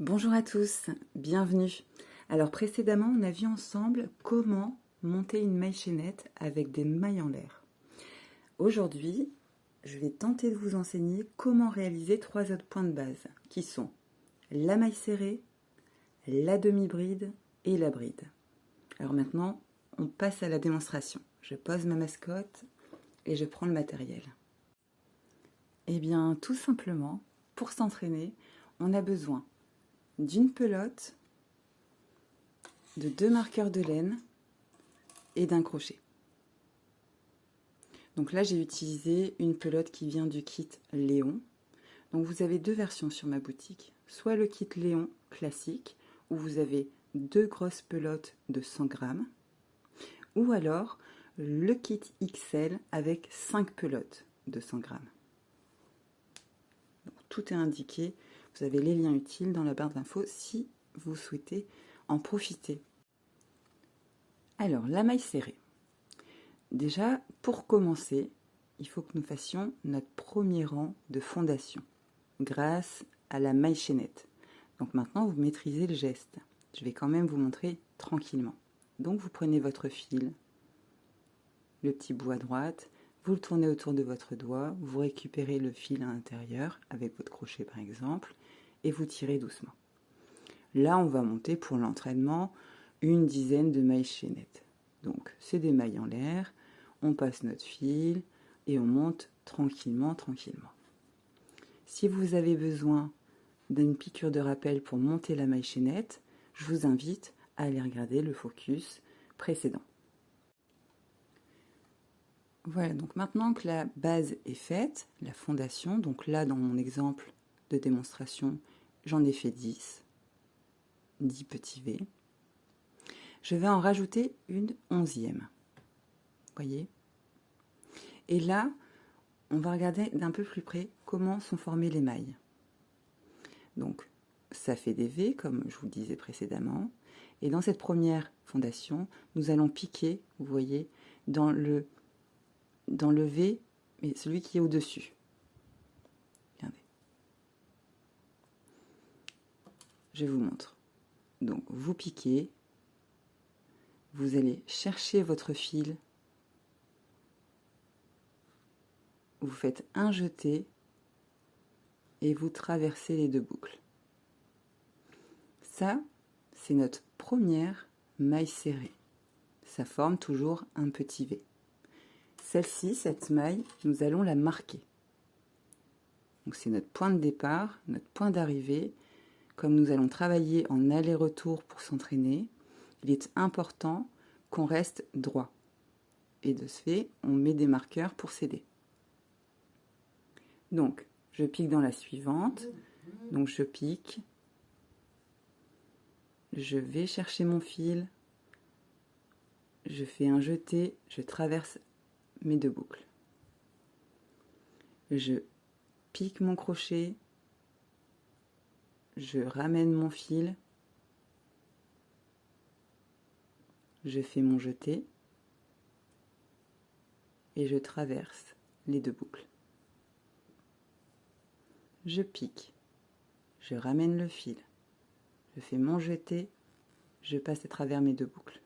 Bonjour à tous, bienvenue. Alors précédemment, on a vu ensemble comment monter une maille chaînette avec des mailles en l'air. Aujourd'hui, je vais tenter de vous enseigner comment réaliser 3 autres points de base qui sont la maille serrée, la demi-bride et la bride. Alors maintenant, on passe à la démonstration. Je pose ma mascotte et je prends le matériel. Eh bien, tout simplement, pour s'entraîner, on a besoin d'une pelote, de 2 marqueurs de laine et d'un crochet. Donc là, j'ai utilisé une pelote qui vient du kit Léon. Donc vous avez 2 versions sur ma boutique. Soit le kit Léon classique, où vous avez 2 grosses pelotes de 100 grammes, ou alors le kit XL avec 5 pelotes de 100 grammes. Donc, tout est indiqué. Vous avez les liens utiles dans la barre d'infos si vous souhaitez en profiter. Alors, la maille serrée. Déjà, pour commencer, il faut que nous fassions notre premier rang de fondation grâce à la maille chaînette. Donc maintenant, vous maîtrisez le geste. Je vais quand même vous montrer tranquillement. Donc vous prenez votre fil, le petit bout à droite, vous le tournez autour de votre doigt, vous récupérez le fil à l'intérieur, avec votre crochet par exemple, et vous tirez doucement. Là, on va monter pour l'entraînement une dizaine de mailles chaînettes. Donc, c'est des mailles en l'air, on passe notre fil et on monte tranquillement. Si vous avez besoin d'une piqûre de rappel pour monter la maille chaînette, je vous invite à aller regarder le focus précédent. Voilà, donc maintenant que la base est faite, la fondation, donc là dans mon exemple de démonstration, j'en ai fait 10 petits V. Je vais en rajouter une 11e. Voyez? Et là, on va regarder d'un peu plus près comment sont formées les mailles. Donc, ça fait des V, comme je vous le disais précédemment. Et dans cette première fondation, nous allons piquer, vous voyez, dans le V, mais celui qui est au-dessus. Regardez. Je vous montre. Donc, vous piquez, vous allez chercher votre fil, vous faites un jeté et vous traversez les 2 boucles. Ça, c'est notre première maille serrée. Ça forme toujours un petit V. Celle-ci, cette maille, nous allons la marquer. Donc c'est notre point de départ, notre point d'arrivée. Comme nous allons travailler en aller-retour pour s'entraîner, il est important qu'on reste droit. Et de ce fait, on met des marqueurs pour s'aider. Donc, je pique dans la suivante. Donc, je pique. Je vais chercher mon fil. Je fais un jeté. Je traverse mes 2 boucles. Je pique mon crochet. Je ramène mon fil. Je fais mon jeté. Et je traverse les 2 boucles. Je pique, je ramène le fil, je fais mon jeté, je passe à travers mes 2 boucles.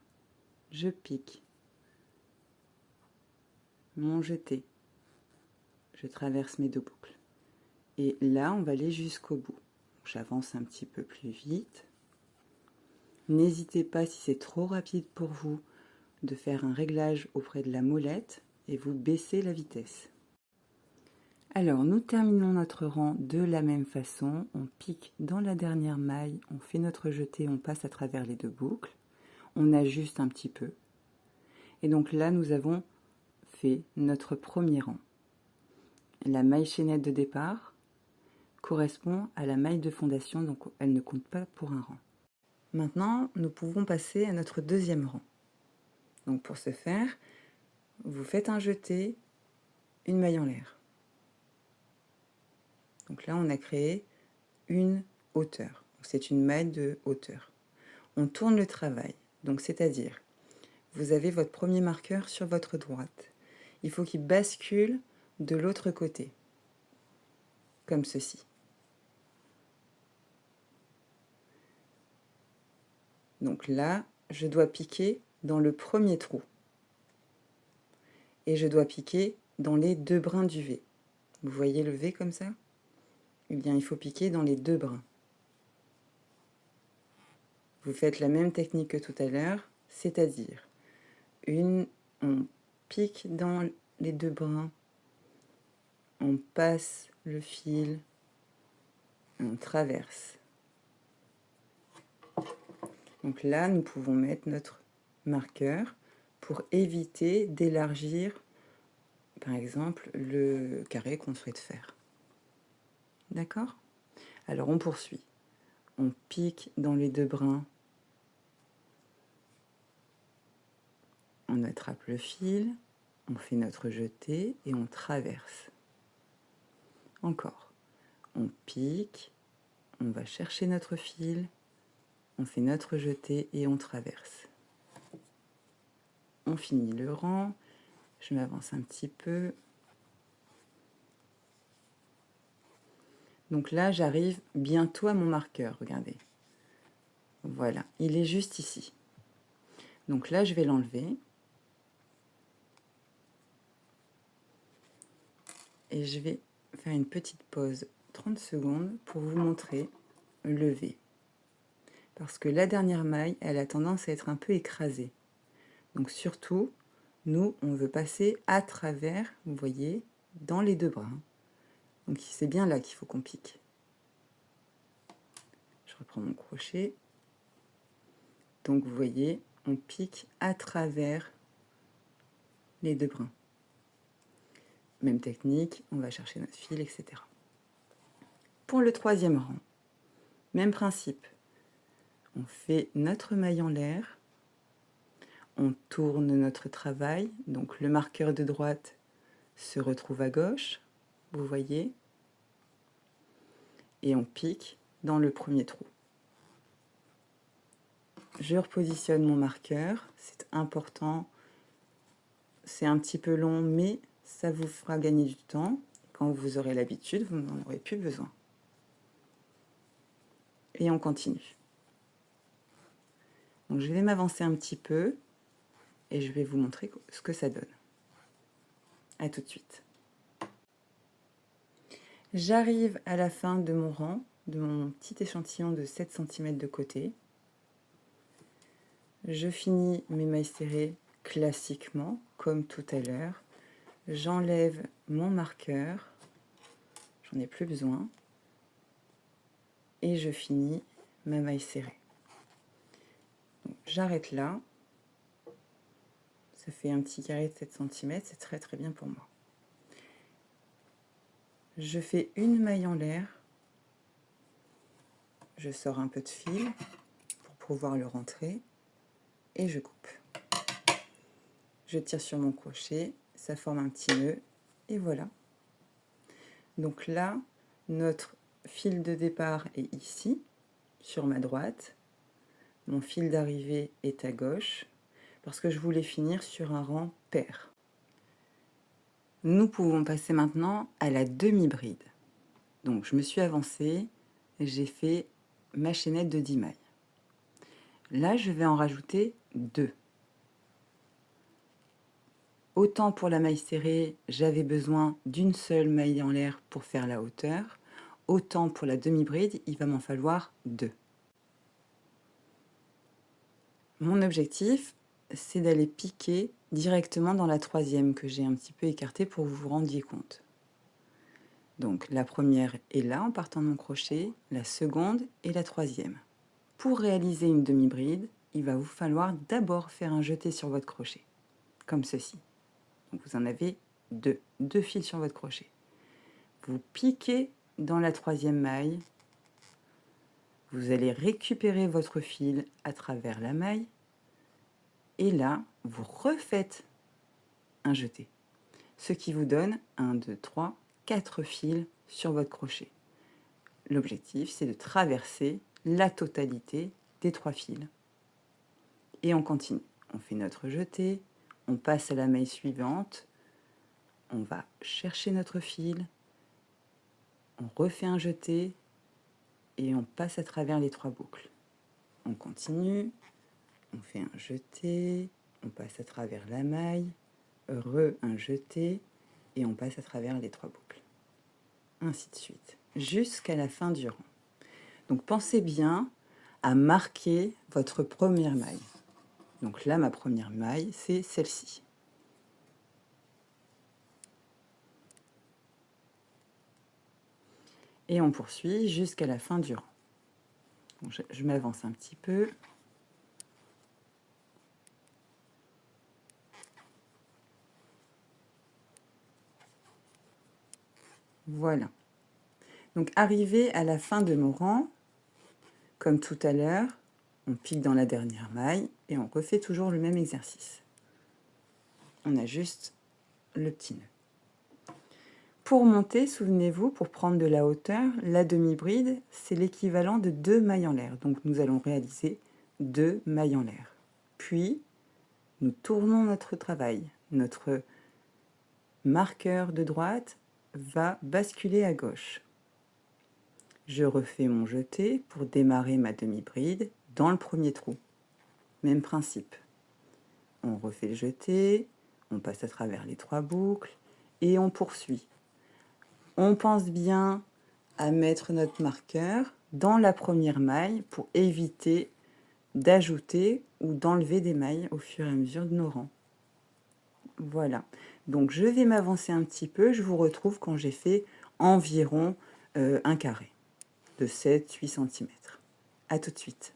Je pique, mon jeté, je traverse mes 2 boucles. Et là, on va aller jusqu'au bout. J'avance un petit peu plus vite. N'hésitez pas, si c'est trop rapide pour vous, de faire un réglage auprès de la molette et vous baissez la vitesse. Alors, nous terminons notre rang de la même façon. On pique dans la dernière maille, on fait notre jeté, on passe à travers les 2 boucles. On ajuste un petit peu. Et donc là, nous avons fait notre premier rang. La maille chaînette de départ correspond à la maille de fondation, donc elle ne compte pas pour un rang. Maintenant, nous pouvons passer à notre deuxième rang. Donc pour ce faire, vous faites un jeté, une maille en l'air. Donc là, on a créé une hauteur. C'est une maille de hauteur. On tourne le travail. Donc, c'est-à-dire, vous avez votre premier marqueur sur votre droite. Il faut qu'il bascule de l'autre côté, comme ceci. Donc là, je dois piquer dans le premier trou. Et je dois piquer dans les 2 brins du V. Vous voyez le V comme ça? Eh bien, il faut piquer dans les 2 brins. Vous faites la même technique que tout à l'heure, c'est-à-dire on pique dans les 2 brins, on passe le fil, on traverse. Donc là, nous pouvons mettre notre marqueur pour éviter d'élargir, par exemple, le carré qu'on souhaite faire. D'accord? Alors on poursuit. On pique dans les 2 brins, on attrape le fil, on fait notre jeté et on traverse. Encore. On pique, on va chercher notre fil, on fait notre jeté et on traverse. On finit le rang. Je m'avance un petit peu. Donc là, j'arrive bientôt à mon marqueur, regardez. Voilà, il est juste ici. Donc là, je vais l'enlever. Et je vais faire une petite pause, 30 secondes, pour vous montrer le V. Parce que la dernière maille, elle a tendance à être un peu écrasée. Donc surtout, nous, on veut passer à travers, vous voyez, dans les 2 brins. Donc c'est bien là qu'il faut qu'on pique. Je reprends mon crochet. Donc vous voyez, on pique à travers les 2 brins. Même technique, on va chercher notre fil, etc. Pour le 3e rang, même principe. On fait notre maille en l'air, on tourne notre travail, donc le marqueur de droite se retrouve à gauche, vous voyez, et on pique dans le premier trou. Je repositionne mon marqueur, c'est important, c'est un petit peu long, mais ça vous fera gagner du temps. Quand vous aurez l'habitude, vous n'en aurez plus besoin. Et on continue. Donc je vais m'avancer un petit peu et je vais vous montrer ce que ça donne. À tout de suite. J'arrive à la fin de mon rang, de mon petit échantillon de 7 cm de côté. Je finis mes mailles serrées classiquement, comme tout à l'heure. J'enlève mon marqueur, j'en ai plus besoin, et je finis ma maille serrée. J'arrête là. Ça fait un petit carré de 7 cm, c'est très très bien pour moi. Je fais une maille en l'air, je sors un peu de fil pour pouvoir le rentrer et je coupe. Je tire sur mon crochet, ça forme un petit nœud et voilà. Donc là, notre fil de départ est ici, sur ma droite. Mon fil d'arrivée est à gauche, parce que je voulais finir sur un rang pair. Nous pouvons passer maintenant à la demi-bride. Donc je me suis avancée, j'ai fait ma chaînette de 10 mailles. Là, je vais en rajouter 2. Autant pour la maille serrée, j'avais besoin d'une seule maille en l'air pour faire la hauteur. Autant pour la demi-bride, il va m'en falloir 2. Mon objectif, c'est d'aller piquer directement dans la 3e que j'ai un petit peu écartée pour que vous vous rendiez compte. Donc la première est là en partant de mon crochet, la seconde et la 3e. Pour réaliser une demi-bride, il va vous falloir d'abord faire un jeté sur votre crochet, comme ceci. Donc vous en avez 2 fils sur votre crochet. Vous piquez dans la 3e maille, vous allez récupérer votre fil à travers la maille, et là, vous refaites un jeté, ce qui vous donne 1, 2, 3, 4 fils sur votre crochet. L'objectif, c'est de traverser la totalité des 3 fils. Et on continue. On fait notre jeté, on passe à la maille suivante, on va chercher notre fil, on refait un jeté et on passe à travers les 3 boucles. On continue, on fait un jeté, on passe à travers la maille, un jeté, et on passe à travers les 3 boucles. Ainsi de suite, jusqu'à la fin du rang. Donc pensez bien à marquer votre première maille. Donc là, ma première maille, c'est celle-ci. Et on poursuit jusqu'à la fin du rang. Donc je m'avance un petit peu. Voilà. Donc arrivé à la fin de mon rang, comme tout à l'heure, on pique dans la dernière maille et on refait toujours le même exercice. On ajuste le petit nœud. Pour monter, souvenez-vous, pour prendre de la hauteur, la demi-bride, c'est l'équivalent de 2 mailles en l'air. Donc nous allons réaliser 2 mailles en l'air. Puis, nous tournons notre travail. Notre marqueur de droite va basculer à gauche. Je refais mon jeté pour démarrer ma demi-bride dans le premier trou. Même principe. On refait le jeté, on passe à travers les 3 boucles et on poursuit. On pense bien à mettre notre marqueur dans la première maille pour éviter d'ajouter ou d'enlever des mailles au fur et à mesure de nos rangs. Voilà. Donc je vais m'avancer un petit peu. Je vous retrouve quand j'ai fait environ un carré de 7-8 cm. À tout de suite.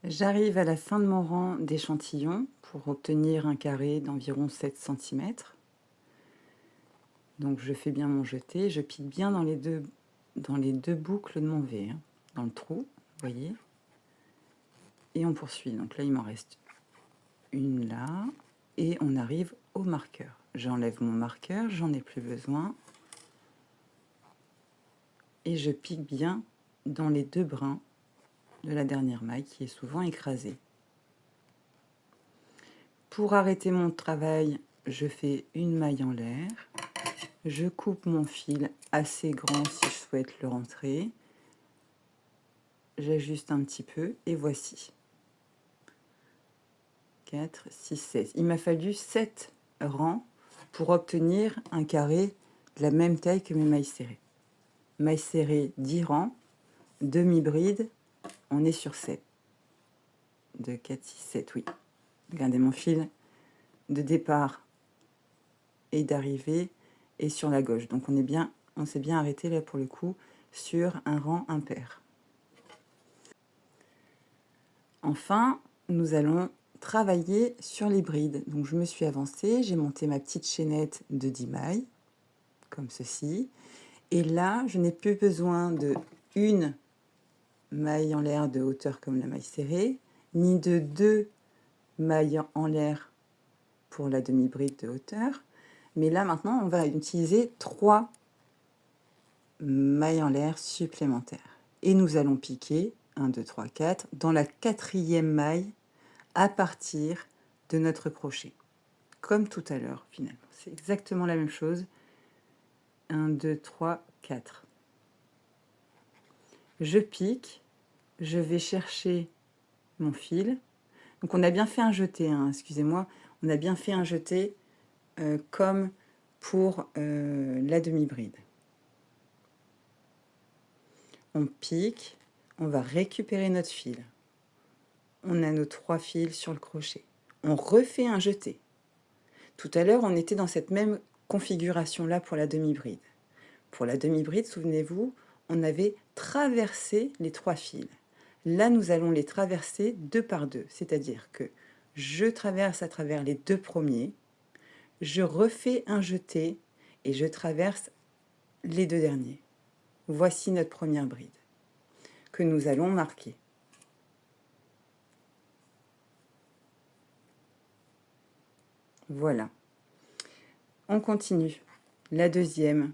J'arrive à la fin de mon rang d'échantillon pour obtenir un carré d'environ 7 cm. Donc je fais bien mon jeté, je pique bien dans les deux boucles de mon V, hein, dans le trou, vous voyez. Et on poursuit. Donc là, il m'en reste une là. Et on arrive au marqueur. J'enlève mon marqueur, j'en ai plus besoin. Et je pique bien dans les 2 brins de la dernière maille qui est souvent écrasée. Pour arrêter mon travail, je fais une maille en l'air. Je coupe mon fil assez grand si je souhaite le rentrer. J'ajuste un petit peu et voici. 4, 6, 16. Il m'a fallu 7 rangs pour obtenir un carré de la même taille que mes mailles serrées. Mailles serrées 10 rangs, demi-bride, on est sur 7. 2, 4, 6, 7, oui. Regardez mon fil de départ et d'arrivée est sur la gauche. Donc on s'est bien arrêté là pour le coup sur un rang impair. Enfin, nous allons travailler sur les brides. Donc je me suis avancée, j'ai monté ma petite chaînette de 10 mailles, comme ceci. Et là, je n'ai plus besoin de une maille en l'air de hauteur comme la maille serrée, ni de 2 mailles en l'air pour la demi-bride de hauteur. Mais là, maintenant, on va utiliser 3 mailles en l'air supplémentaires. Et nous allons piquer 1, 2, 3, 4 dans la 4e maille à partir de notre crochet. Comme tout à l'heure, finalement. C'est exactement la même chose. 1, 2, 3, 4. Je pique. Je vais chercher mon fil. Donc on a bien fait un jeté, hein, excusez-moi. On a bien fait un jeté comme pour la demi-bride. On pique. On va récupérer notre fil. On a nos 3 fils sur le crochet. On refait un jeté. Tout à l'heure, on était dans cette même configuration-là pour la demi-bride. Pour la demi-bride, souvenez-vous, on avait traversé les 3 fils. Là, nous allons les traverser 2 par 2, c'est-à-dire que je traverse à travers les 2 premiers, je refais un jeté et je traverse les 2 derniers. Voici notre première bride que nous allons marquer. Voilà. On continue. La deuxième,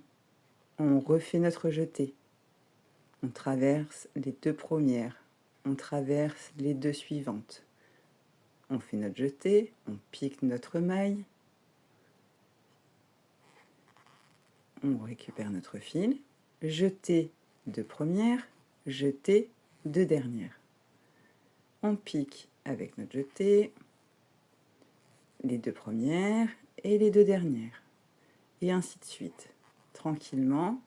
on refait notre jeté. On traverse les 2 premières. On traverse les 2 suivantes. On fait notre jeté, on pique notre maille. On récupère notre fil. Jeté 2 premières, jeté 2 dernières. On pique avec notre jeté les 2 premières et les 2 dernières. Et ainsi de suite, tranquillement.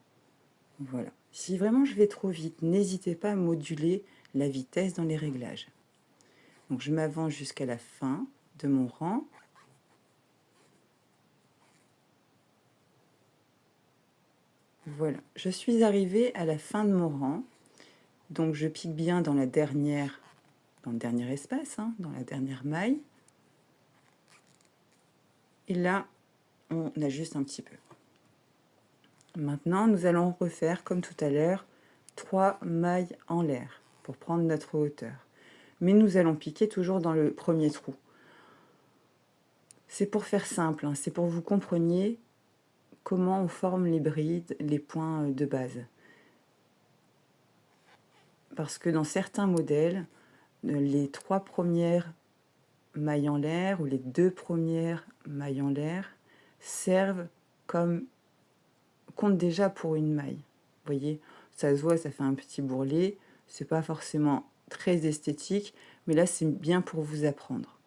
Voilà. Si vraiment je vais trop vite, n'hésitez pas à moduler la vitesse dans les réglages. Donc je m'avance jusqu'à la fin de mon rang. Voilà, je suis arrivée à la fin de mon rang. Donc je pique bien dans le dernier espace, hein, dans la dernière maille. Et là, on ajuste un petit peu. Maintenant, nous allons refaire, comme tout à l'heure, 3 mailles en l'air pour prendre notre hauteur. Mais nous allons piquer toujours dans le premier trou. C'est pour faire simple, hein, c'est pour que vous compreniez comment on forme les brides, les points de base. Parce que dans certains modèles, les 3 premières mailles en l'air ou les 2 premières mailles en l'air servent comme compte déjà pour une maille. Vous voyez, ça se voit, ça fait un petit bourrelet. C'est pas forcément très esthétique, mais là c'est bien pour vous apprendre.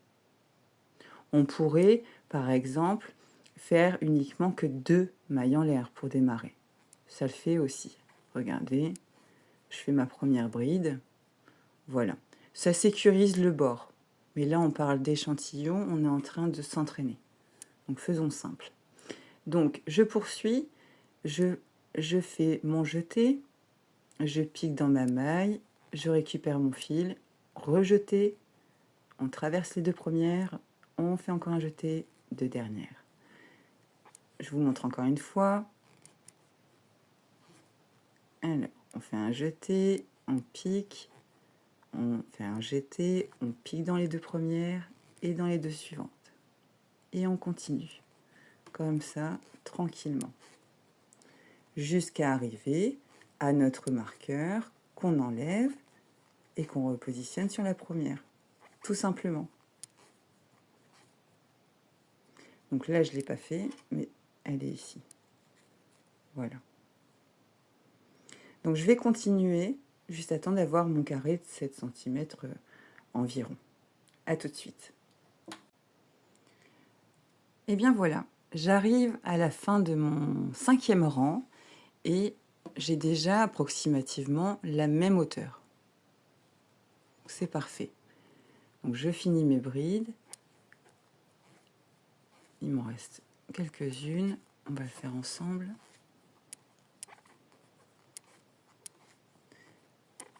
On pourrait, par exemple, faire uniquement que 2 mailles en l'air pour démarrer. Ça le fait aussi. Regardez, je fais ma première bride. Voilà. Ça sécurise le bord. Mais là, on parle d'échantillon, on est en train de s'entraîner. Donc, faisons simple. Donc, je poursuis, je fais mon jeté, je pique dans ma maille, je récupère mon fil, rejeté, on traverse les 2 premières, on fait encore un jeté, 2 dernières. Je vous montre encore une fois. Alors, on fait un jeté, on pique, on fait un jeté, on pique dans les 2 premières et dans les 2 suivantes. Et on continue, comme ça, tranquillement, jusqu'à arriver à notre marqueur qu'on enlève et qu'on repositionne sur la première, tout simplement. Donc là, je ne l'ai pas fait, mais elle est ici. Voilà. Donc je vais continuer juste à temps d'avoir mon carré de 7 cm environ. À tout de suite. Et bien voilà, j'arrive à la fin de mon 5e rang et j'ai déjà approximativement la même hauteur. C'est parfait. Donc je finis mes brides. Il m'en reste quelques-unes. On va le faire ensemble.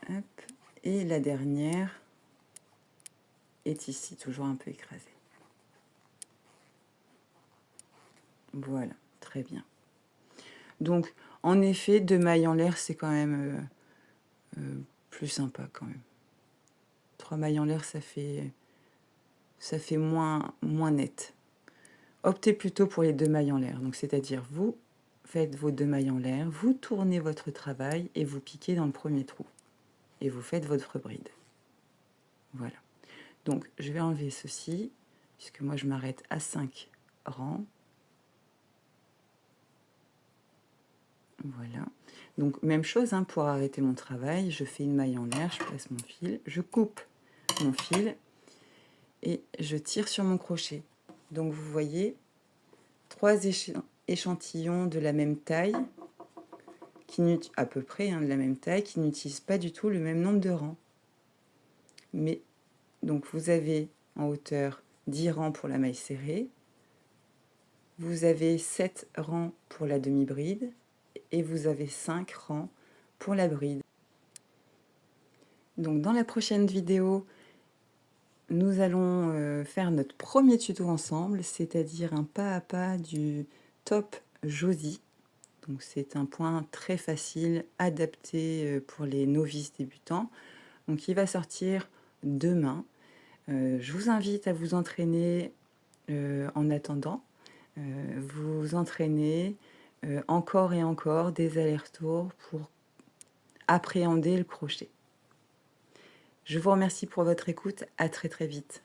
Hop. Et la dernière est ici, toujours un peu écrasée. Voilà, très bien. Donc, en effet, 2 mailles en l'air, c'est quand même plus sympa quand même. 3 mailles en l'air, ça fait moins net. Optez plutôt pour les 2 mailles en l'air. Donc, c'est-à-dire, vous faites vos 2 mailles en l'air, vous tournez votre travail et vous piquez dans le premier trou. Et vous faites votre bride. Voilà. Donc, je vais enlever ceci, puisque moi, je m'arrête à 5 rangs. Voilà. Donc, même chose, hein, pour arrêter mon travail, je fais une maille en l'air, je place mon fil, je coupe mon fil et je tire sur mon crochet. Donc, vous voyez, 3 échantillons de la même taille, à peu près hein, de la même taille, qui n'utilisent pas du tout le même nombre de rangs. Mais, donc, vous avez en hauteur 10 rangs pour la maille serrée, vous avez 7 rangs pour la demi-bride, et vous avez 5 rangs pour la bride. Donc dans la prochaine vidéo, nous allons faire notre premier tuto ensemble, c'est-à-dire un pas à pas du top Josie. Donc c'est un point très facile, adapté pour les novices débutants. Donc il va sortir demain. Je vous invite à vous entraîner en attendant. Vous entraîner encore et encore des allers-retours pour appréhender le crochet. Je vous remercie pour votre écoute. À très très vite.